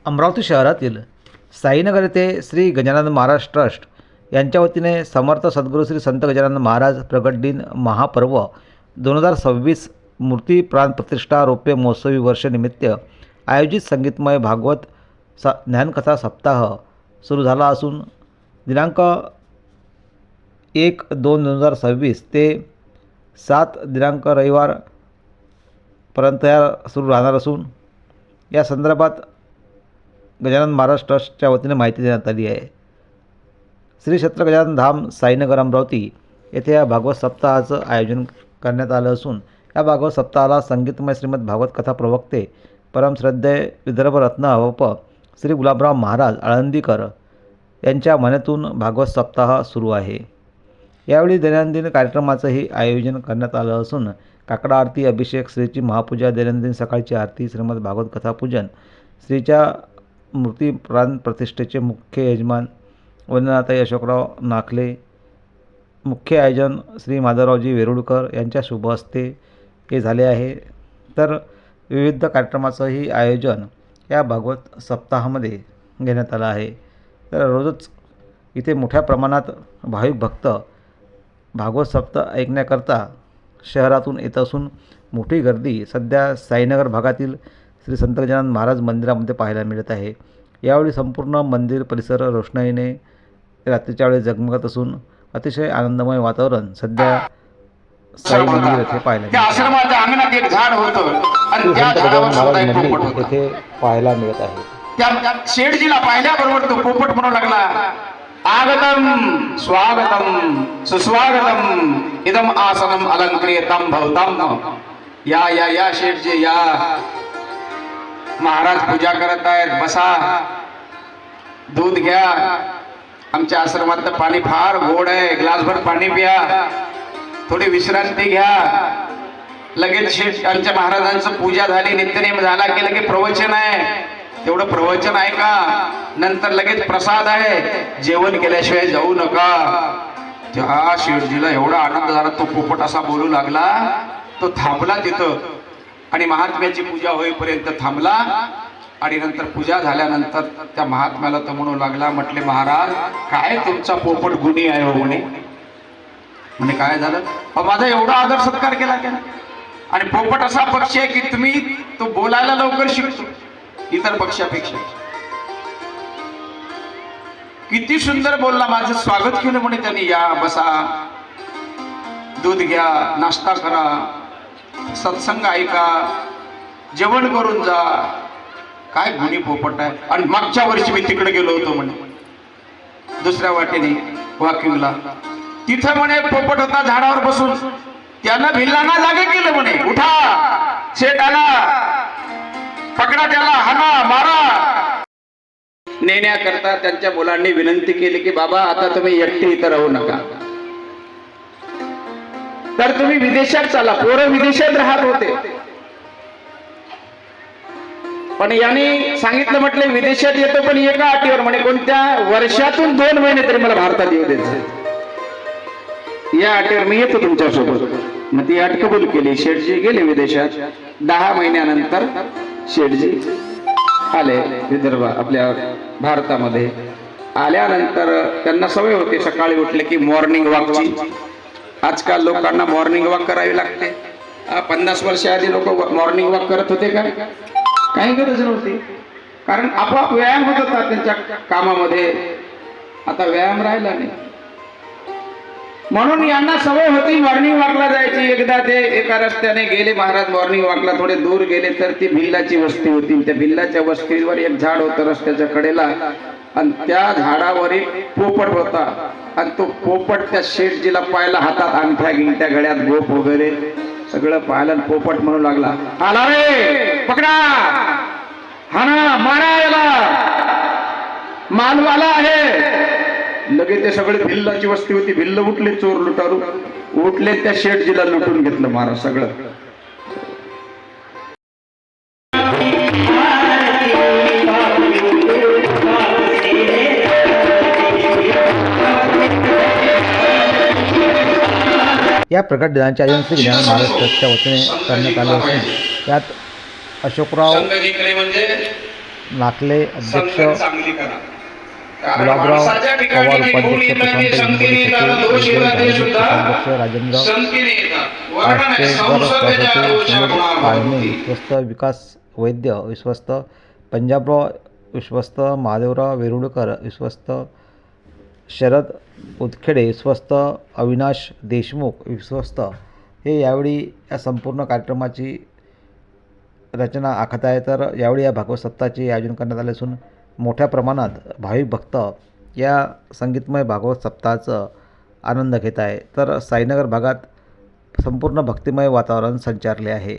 अमरावती शहरातील साईनगर येथे श्री गजानन महाराज ट्रस्ट यांच्या वतीने समर्थ सद्गुरू श्री संत गजानन महाराज प्रगट दिन महापर्व 2026 मूर्ती प्राण प्रतिष्ठा रौप्य महोत्सवी वर्षनिमित्त आयोजित संगीतमय भागवत ज्ञानकथा सप्ताह सुरू झाला असून दिनांक 1-2-2026 ते 7 दिनांक रविवारपर्यंत सुरू राहणार असून या संदर्भात गजानन महाराज ट्रस्टच्या वतीने माहिती देण्यात आली आहे। श्री क्षेत्र गजानन धाम साईनगर अमरावती येथे या भागवत सप्ताहाचं आयोजन करण्यात आलं असून या भागवत सप्ताहाला संगीतमय श्रीमद भागवत कथा प्रवक्ते परमश्रद्धेय विदर्भ रत्न अवप श्री गुलाबराव महाराज आळंदीकर यांच्या म्हणीतून भागवत सप्ताह सुरू आहे। यावेळी दैनंदिन कार्यक्रमाचंही आयोजन करण्यात आलं असून काकडा आरती, अभिषेक, श्रीची महापूजा, दैनंदिन सकाळची आरती, श्रीमद भागवत कथा पूजन, श्रीच्या मूर्ती प्राण प्रतिष्ठेचे मुख्य यजमान वंदनाताई अशोकराव नाखले, मुख्य आयोजन श्री माधवरावजी वेरुळकर यांच्या शुभ हस्ते हे झाले आहे। तर विविध कार्यक्रमाचंही आयोजन या भागवत सप्ताहामध्ये घेण्यात आलं आहे। तर रोजच इथे मोठ्या प्रमाणात भाविक भक्त भागवत सप्ताह ऐकण्याकरता शहरातून येत असून मोठी गर्दी सध्या साईनगर भागातील श्री संत गजानन महाराज मंदिरामध्ये पाहायला मिळत आहे। यावेळी संपूर्ण मंदिर परिसर रोषणाईने रात्रीच्या वेळी झगमगत असून अतिशय आनंदमय वातावरण सध्या साई मंदिर येथे पाहायला मिळत आहे। आश्रमाच्या अंगणात एक झाड होतं आणि त्या संत गजानन झाडावर महाराज सुद्धा एक पोपट मंदिर होता। येथे पाहायला मिळत आहे। त्या शेठजीला पाहिल्याबरोबर तो पोपट म्हणू लागला, आगतम स्वागतम सुस्वागतम इदम आसनम अलंकृतम भवतम। या शेठजी या, महाराज पूजा करत आहेत, बसा, दूध घ्या, आमच्या आश्रमातलं पाणी फार गोड आहे, ग्लासभर पाणी प्या, थोडी विश्रांती घ्या। लगेच शेठ आमच्या महाराजांचं पूजा झाली, नित्यनेम झाला की लगेच प्रवचन आहे, तेवढं प्रवचन ऐका, नंतर लगेच प्रसाद आहे, जेवण केल्याशिवाय जाऊ नका। त्या शेठजीला एवढा आनंद झाला, तो पोपट असा बोलू लागला, तो थांबला तिथं आणि महात्म्याची पूजा होईपर्यंत थांबला आणि नंतर पूजा झाल्यानंतर त्या महात्म्याला तो म्हणू लागला, म्हटले महाराज काय तुमचा पोपट गुणी आहे हो म्हणे। म्हणे काय झालं? माझा एवढा आदर सत्कार केला क्या? आणि पोपट असा पक्षी आहे की तुम्ही तो बोलायला लवकर शिकतो इतर पक्षापेक्षा। किती सुंदर बोलला, माझं स्वागत केलं म्हणे त्यांनी, या बसा, दूध घ्या, नाश्ता करा, सत्संग ऐका, जेवण करून जा। काय गुणी पोपट आहे। आणि मागच्या वर्षी मी तिकडे गेलो होतो म्हणे, दुसऱ्या वाटेने वॉकिंगला, तिथं म्हणे पोपट होता झाडावर बसून, त्यानं भिल्लांना जागे केलं म्हणे, उठा, शेठ आला, पकडा त्याला, हाना, मारा। नेण्याकरता त्यांच्या मुलांनी विनंती केली की बाबा आता तुम्ही एकटे इथं राहू नका, तर तुम्ही विदेशात चला। पोरं विदेशात राहत होते, पण यांनी सांगितलं, म्हटले विदेशात येतो पण एका अटीवर, म्हणे कोणत्या? वर्षातून 2 महिने तरी मला भारतात येऊ द्यायचं, या अटीवर मी येतो तुमच्यासोबत। मग ती अट कबूल केली, शेठजी गेले विदेशात। 10 महिन्यानंतर शेठजी आले विदर्भ आपल्या भारतामध्ये। आल्यानंतर त्यांना सवय होती सकाळी उठले की मॉर्निंग वॉकची। आजकाल लोकांना मॉर्निंग वॉक करावी लागते, 50 वर्ष आधी लोक मॉर्निंग वॉक करत होते का? काही गरज नव्हती, कारण आपोआप व्यायाम होत होता त्यांच्या कामामध्ये, आता व्यायाम राहिला नाही। म्हणून यांना सवय होती मॉर्निंग वॉकला जायची। एकदा ते एका रस्त्याने गेले महाराज मॉर्निंग वॉकला, थोडे दूर गेले तर ती भिल्लाची वस्ती होती। त्या भिल्लाच्या वस्तीवर एक झाड होतं रस्त्याच्या कडेला, आणि त्या झाडावर एक पोपट होता, आणि तो पोपट त्या शेठजीला पाहिला, हातात अंगठ्या गिंगठ्या, गळ्यात गोप वगैरे सगळं पाहिलं। पोपट म्हणू लागला, आला रे, पकडा, हाना, मारा याला, मालवाला आहे। लगेच ते सगळे, भिल्लाची वस्ती होती, भिल्ल उठले, चोर लुटारू उठले, त्या शेठजीला लुटून घेतलं महाराज सगळं। या प्रकट दिनाचे आयोजन श्री गजानन महाराज ट्रस्टच्या वतीने करण्यात आले असून यात अशोकराव संत जिंकले म्हणजे नाकले अध्यक्ष, संगत चांगली करा. कारण गुलाबराव माणसाच्या ठिकाणी पवार काही गुण उपाध्यक्ष, येतात ते प्रशांत संगतीने इंगोले येतात, सचिव, दोष उज्ज्वल येतात ते धार्मिक सुद्धा कोषाध्यक्ष राजेंद्र संगतीने येतात. वर्ण नाही, आष्टेकर संसर्गाच्या सभापती, दोषा सुनील गुणा काळणे भवती. विश्वस्त, विकास वैद्य विश्वस्त, पंजाबराव विश्वस्त, महादेवराव वेरुळकर विश्वस्त, शरद उदखेडे विश्वस्त, अविनाश देशमुख विश्वस्त हे यावेळी या संपूर्ण कार्यक्रमाची रचना आखत आहे. तर यावेळी या भागवत सप्ताहाचे आयोजन करण्यात आले असून मोठ्या प्रमाणात भाविक भक्त या संगीतमय भागवत सप्ताहाचा आनंद घेत आहे. तर साईनगर भागात संपूर्ण भक्तिमय वातावरण संचारले आहे.